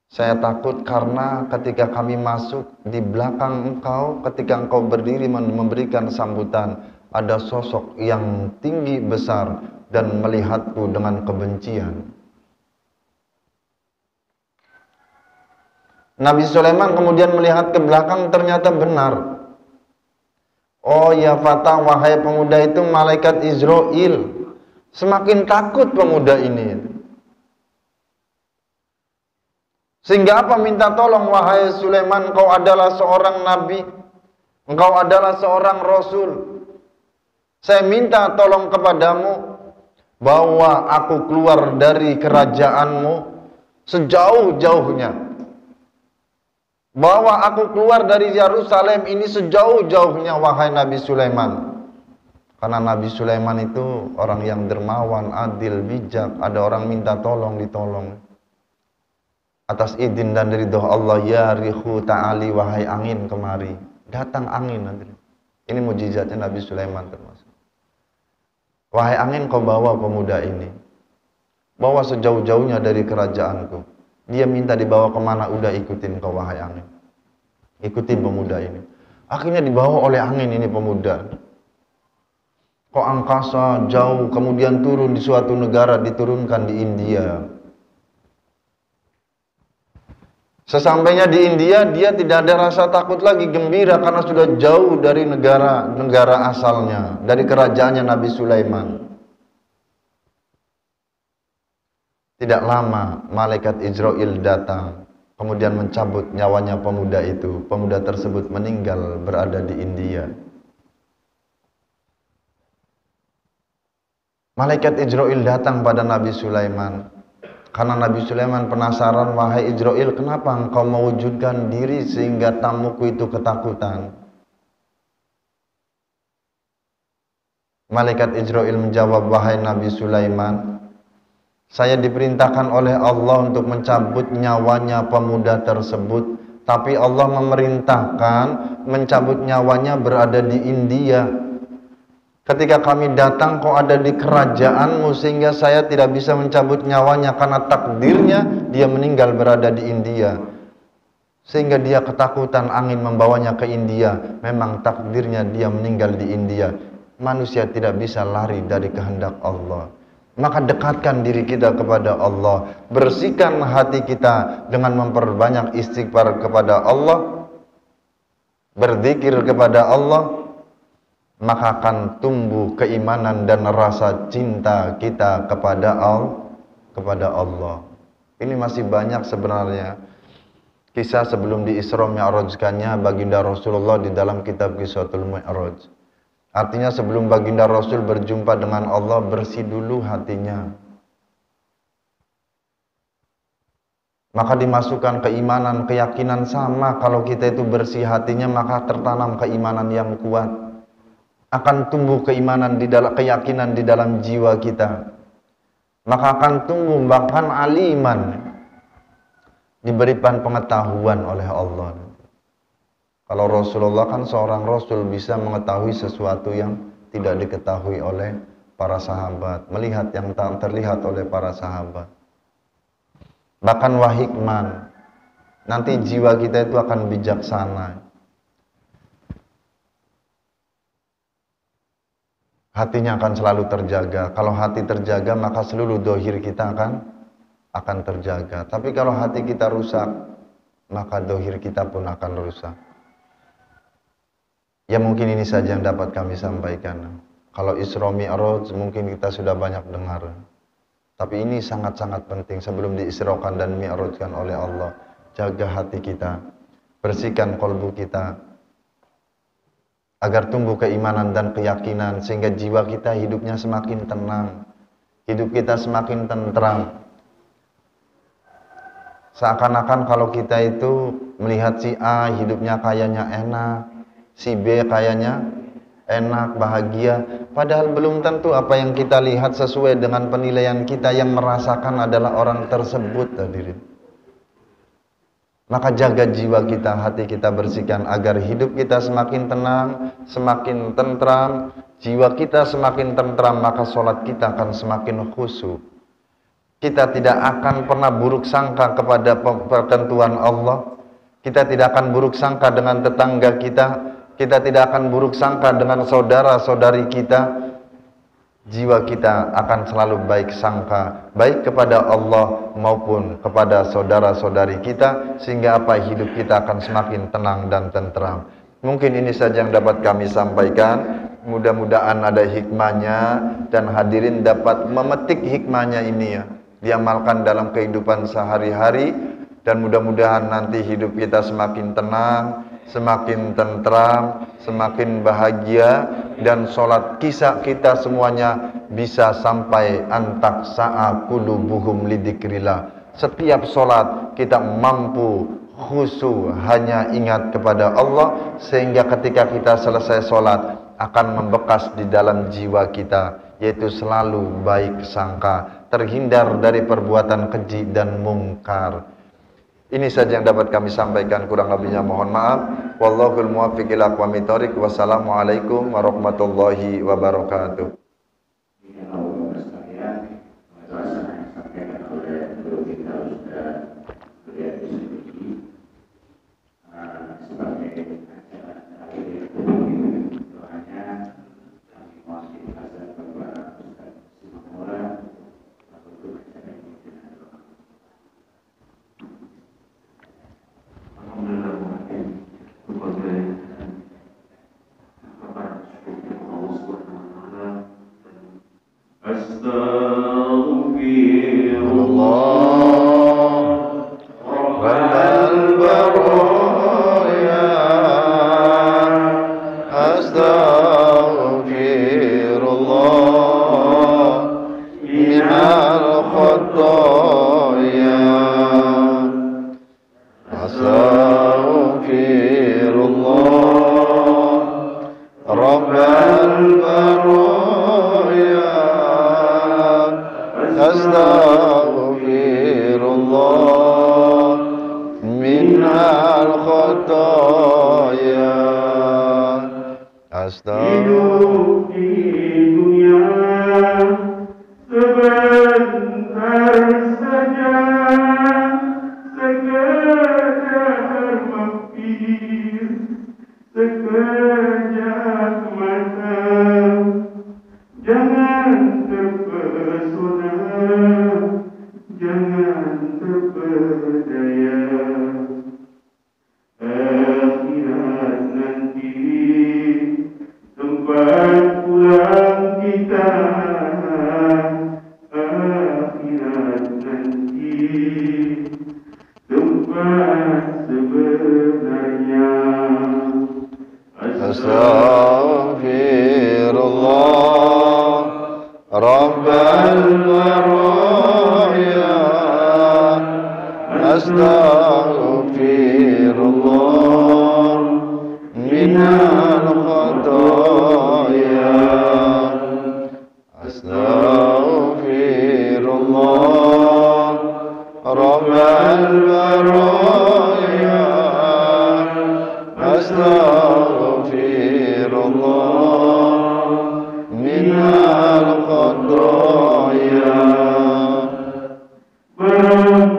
saya takut karena ketika kami masuk di belakang engkau, ketika engkau berdiri memberikan sambutan, ada sosok yang tinggi besar dan melihatku dengan kebencian." Nabi Sulaiman kemudian melihat ke belakang, ternyata benar. "Oh ya fata, wahai pemuda, itu malaikat Israel." Semakin takut pemuda ini. Sehingga apa? Minta tolong, "Wahai Sulaiman, engkau adalah seorang nabi, engkau adalah seorang rasul. Saya minta tolong kepadamu, bawa aku keluar dari kerajaanmu sejauh-jauhnya. Bawa aku keluar dari Yerusalem ini sejauh-jauhnya, wahai Nabi Sulaiman." Karena Nabi Sulaiman itu orang yang dermawan, adil, bijak. Ada orang minta tolong, ditolong. Atas izin dan ridho Allah, "Ya rihu ta'ali, wahai angin kemari." Datang angin nanti. Ini mujizatnya Nabi Sulaiman termasuk. "Wahai angin, kau bawa pemuda ini. Bawa sejauh-jauhnya dari kerajaanku." Dia minta dibawa kemana, udah ikutin kau wahai angin. Ikutin pemuda ini. Akhirnya dibawa oleh angin ini pemuda. Kok angkasa jauh, kemudian turun di suatu negara, diturunkan di India. Sesampainya di India, dia tidak ada rasa takut lagi, gembira karena sudah jauh dari negara asalnya, dari kerajaannya Nabi Sulaiman. Tidak lama, malaikat Israel datang, kemudian mencabut nyawanya pemuda itu. Pemuda tersebut meninggal berada di India. Malaikat Israel datang pada Nabi Sulaiman. Karena Nabi Sulaiman penasaran, "Wahai Israel, kenapa engkau mewujudkan diri sehingga tamuku itu ketakutan?" Malaikat Israel menjawab, "Wahai Nabi Sulaiman, saya diperintahkan oleh Allah untuk mencabut nyawanya pemuda tersebut Tapi Allah memerintahkan mencabut nyawanya berada di India. Ketika kami datang, kau ada di kerajaanmu, sehingga saya tidak bisa mencabut nyawanya karena takdirnya dia meninggal berada di India. Sehingga dia ketakutan angin membawanya ke India. Memang takdirnya dia meninggal di India. Manusia tidak bisa lari dari kehendak Allah. Maka dekatkan diri kita kepada Allah. Bersihkan hati kita dengan memperbanyak istighfar kepada Allah. Berzikir kepada Allah. Maka akan tumbuh keimanan dan rasa cinta kita kepada Allah. Ini masih banyak sebenarnya kisah sebelum di Isra Mi'rajkannya baginda Rasulullah di dalam kitab Qissatul Mi'raj. Artinya sebelum baginda Rasul berjumpa dengan Allah, bersih dulu hatinya. Maka dimasukkan keimanan, keyakinan sama. Kalau kita itu bersih hatinya, maka tertanam keimanan yang kuat. Akan tumbuh keimanan di dalam keyakinan di dalam jiwa kita. Maka akan tumbuh bahkan aliman, diberikan pengetahuan oleh Allah. Kalau Rasulullah kan seorang Rasul, bisa mengetahui sesuatu yang tidak diketahui oleh para sahabat, melihat yang tak terlihat oleh para sahabat. Bahkan wahikman, nanti jiwa kita itu akan bijaksana. Hatinya akan selalu terjaga. Kalau hati terjaga, maka seluruh dohir kita akan terjaga. Tapi kalau hati kita rusak, maka dohir kita pun akan rusak. Ya mungkin ini saja yang dapat kami sampaikan. Kalau Isra Mi'raj mungkin kita sudah banyak dengar. Tapi ini sangat-sangat penting sebelum diisrakan dan mi'rajkan oleh Allah. Jaga hati kita, bersihkan kolbu kita, agar tumbuh keimanan dan keyakinan, sehingga jiwa kita hidupnya semakin tenang, hidup kita semakin tentram. Seakan-akan kalau kita itu melihat si A hidupnya kayaknya enak, si B kayaknya enak, bahagia, padahal belum tentu apa yang kita lihat sesuai dengan penilaian kita. Yang merasakan adalah orang tersebut, hadirin. Maka jaga jiwa kita, hati kita bersihkan agar hidup kita semakin tenang, semakin tentram, jiwa kita semakin tentram, maka sholat kita akan semakin khusyuk. Kita tidak akan pernah buruk sangka kepada pertentuan Allah. Kita tidak akan buruk sangka dengan tetangga kita. Kita tidak akan buruk sangka dengan saudara-saudari kita. Jiwa kita akan selalu baik sangka, baik kepada Allah maupun kepada saudara-saudari kita, sehingga apa, hidup kita akan semakin tenang dan tentram. Mungkin ini saja yang dapat kami sampaikan. Mudah-mudahan ada hikmahnya dan hadirin dapat memetik hikmahnya ini ya, diamalkan dalam kehidupan sehari-hari, dan mudah-mudahan nanti hidup kita semakin tenang, semakin tentram, semakin bahagia, dan sholat kisah kita semuanya bisa sampai antak sa'a qulubuhum lidzikrillah. Setiap sholat kita mampu khusyuk hanya ingat kepada Allah, sehingga ketika kita selesai sholat akan membekas di dalam jiwa kita, yaitu selalu baik sangka, terhindar dari perbuatan keji dan mungkar. Ini saja yang dapat kami sampaikan, kurang lebihnya mohon maaf. Wallahul muwaffiq ila aqwamit thoriq. Wassalamualaikum warahmatullahi wabarakatuh. Astaghfirullah minal khataya. Hidup di dunia sebentar saja, sekedar mampir, sekejap mata. Jangan terpesona, jangan terpedaya. Akhirat nanti tempat pulang kita. Akhirat nanti tempat sebenarnya. Astaghfirullah Rabbal baraya. Astaghfirullah minal khataya. Astaghfirullah Rabbal baraya. Astaghfirullah minal khataya. Barang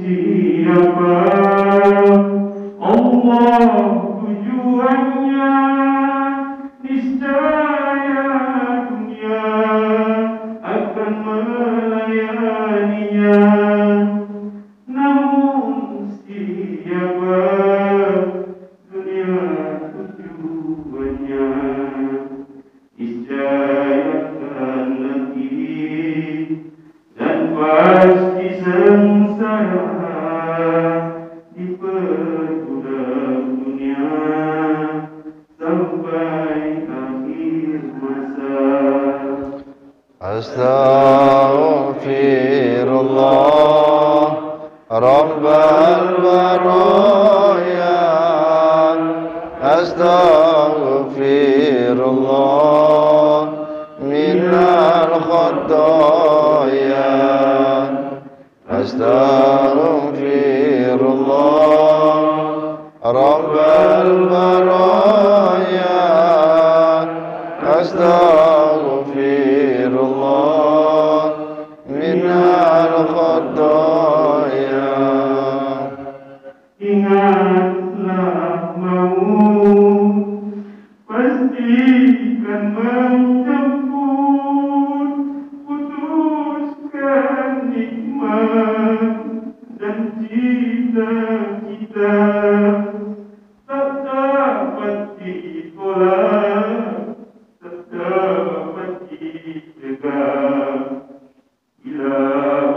siapa Allah tujuannya, niscaya dunia akan melayaninya. Namun siapa dunia tujuannya, niscaya akan letih dan pasti sengsara di perbudak dunia sampai akhir masa. Astaghfirullah Rabbal baraya. Astaghfirullah minal khataya. Astaghfirullah Rabbal baraya. Astaghfirullah minal khataya. Ingatlah maut pastikan menjemput, putuskan nikmat dan cita-cita tak dapat ditolak, tak dapat dicegah. Bila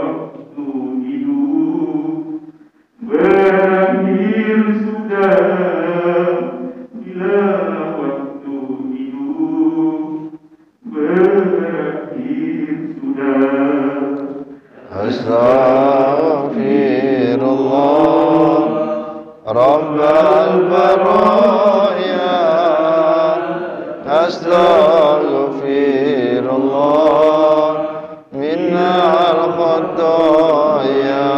waktu hidup berakhir sudah, bila waktu hidup berakhir sudah. Astaghfirullah Rabbal baraya. Astaghfirullah minal khataya.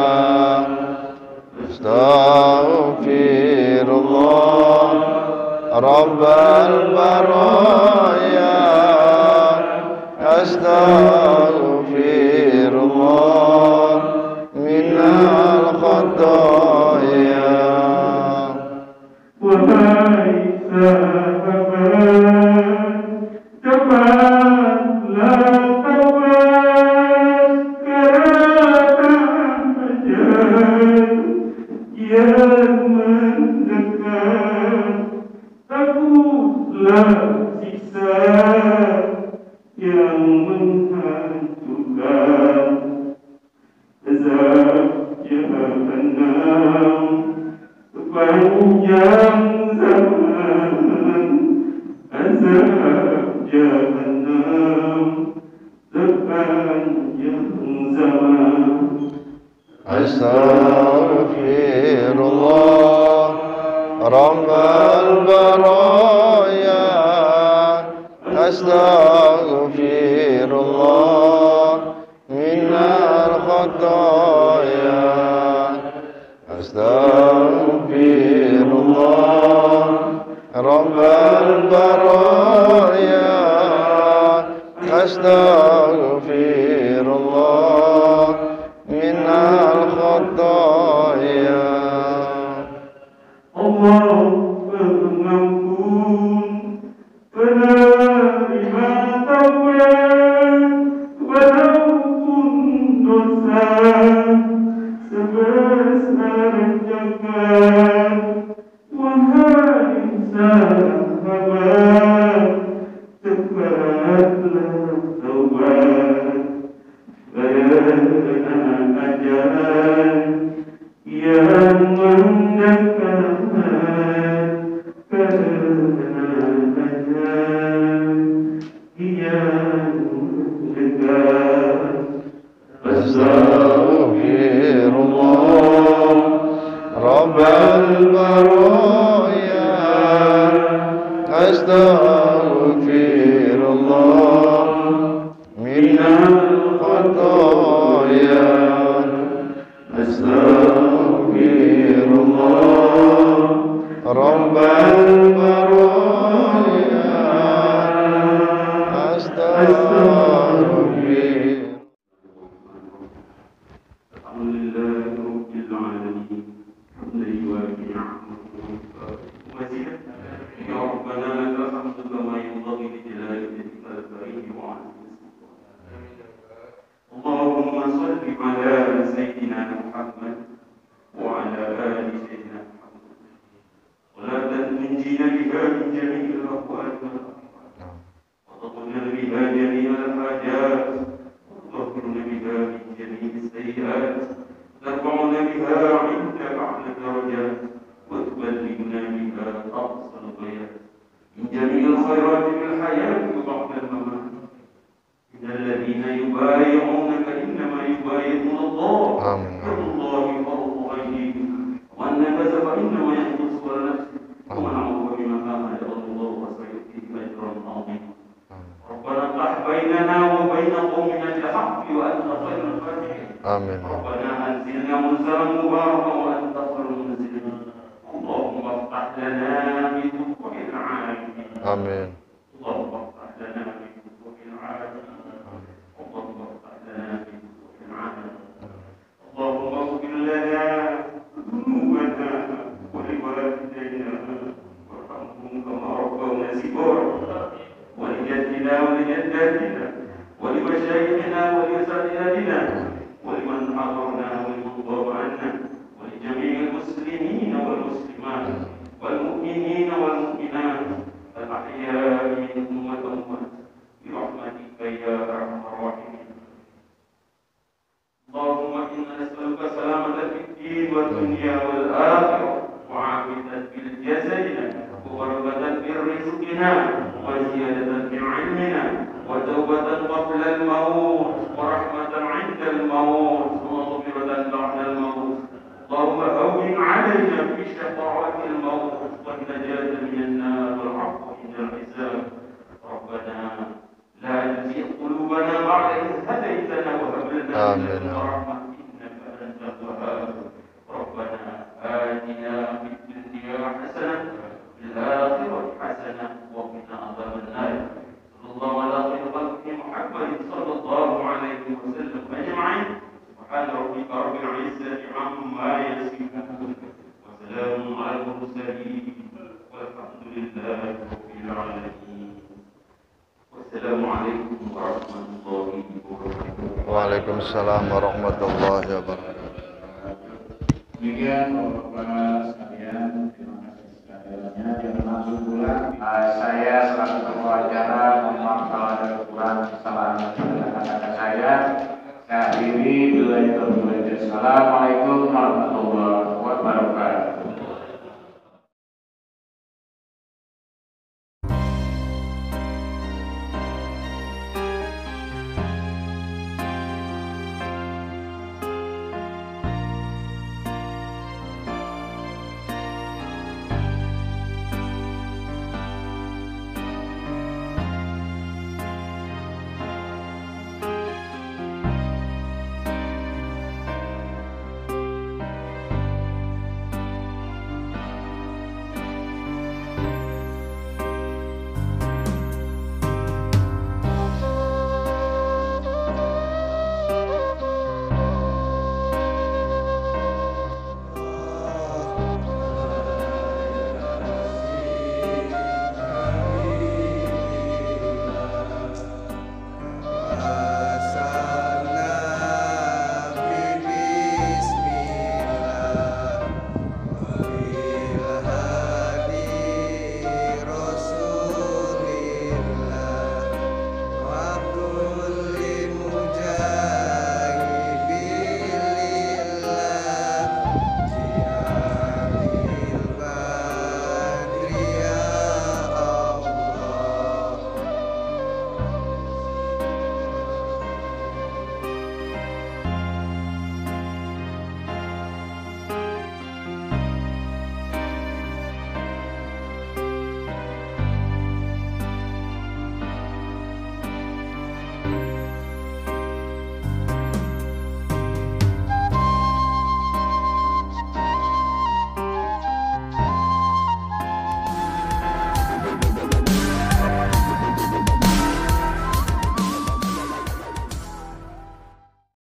Astaghfirullah Rabbal baraya. Astaghfirullah minal khataya. Wahai sahabat, cepatlah taubat karena ajal yang mendekat. Takutlah siksa yang menghancurkan, azab jahannam sepanjang zaman, azab jahannam sepanjang zaman. Astaghfirullah Rabbal baraya. Astaghfirullah minal khataya. Astaghfirullah البرايا أستغفر الله من الخطايا. Allah pengampun penerima taubat walaupun dosa sebesar jangkar. Wahai sahabat, cepatlah taubat karena ajaran yang mendekat, karena ajaran yang dekat. Astaghfirullah Rabbal baraya Astaghfirullah minal khataya. Astaghfirullah Rabbal baraya Astaghfirullah. Alhamdulillah Rabbil Alamin. Alhamdulillah Masjid Ya Rabbana lakal hamdu kama yanbaghi li jalali wajhika al-karim wa 'azimi. Allahumma shalli ala sayyidina Muhammad wa ala ali sayyidina Muhammad. Salatan tunjina biha min jami'il ahwal wal afat. Wa taqulna biha jami'al hajat. وتغفرنا بها من جميع السيئات. ترفعنا بها عندك أعلى الدرجات. وتبلغنا بها أقصى الغايات من جميع الخيرات في الحياة وبعد الممات. إن الذين يبايعونك إنما يبايعون الله. يد الله فوق أيديهم. ومن نكث فإنما ينكث على نفسه. ومن عوف بما آتاه الله فسيؤتيه أجرا عظيما. ربنا افتح بيننا وبين قومنا بالحق وأنت خير الفاتحين. آمين. ربنا أنزلنا منزلا مباركا وأنت خير المنزلين. اللهم افتح لنا بفتوح العالمين. آمين. اللهم افتح لنا بفتوح العالمين. اللهم افتح لنا بفتوح العالمين. اللهم اغفر لنا ذنوبنا ولوالدينا وارحمهم كما ربونا صغارا. ولجدنا ولجداتنا ولمشايخنا ولأساتذتنا ولمن حضرنا ولمن غاب عنا ولجميع المسلمين والمسلمات والمؤمنين والمؤمنات الأحياء منهم والأموات برحمتك يا أرحم الراحمين. اللهم إنا نسألك سلامة في الدين والدنيا والآخرة وعافية في الجسد وبركة في رزقنا وزيادة في علمنا وتوبة قبل الموت ورحمة عند الموت ومغفرة بعد الموت. اللهم هون علينا في شفاعة الموت والنجاة من النار والعفو عند الحساب. ربنا لا تزغ قلوبنا بعد إذ هديتنا وهب لنا من لدنك رحمة إنك أنت الوهاب. ربنا آتنا في الدنيا حسنة وفي الآخرة حسنة وقنا عذاب النار. صلى الله على خير خلقه محمد صلى الله عليه وسلم أجمعين. سبحان ربك رب العزة عما يصفون وسلام على المرسلين والحمد لله رب العالمين. والسلام عليكم ورحمة الله وبركاته. Waalaikumsalam warahmatullahi wabarakatuh. Demikian Bapak-Bapak sekalian, terima kasih sekaliannya. Jangan langsung pulang. Saya selaku ketua acara mohon maaf kalau ada kekurangan kesalahan pada kata-kata saya. Saya akhiri. Assalamualaikum warahmatullahi wabarakatuh.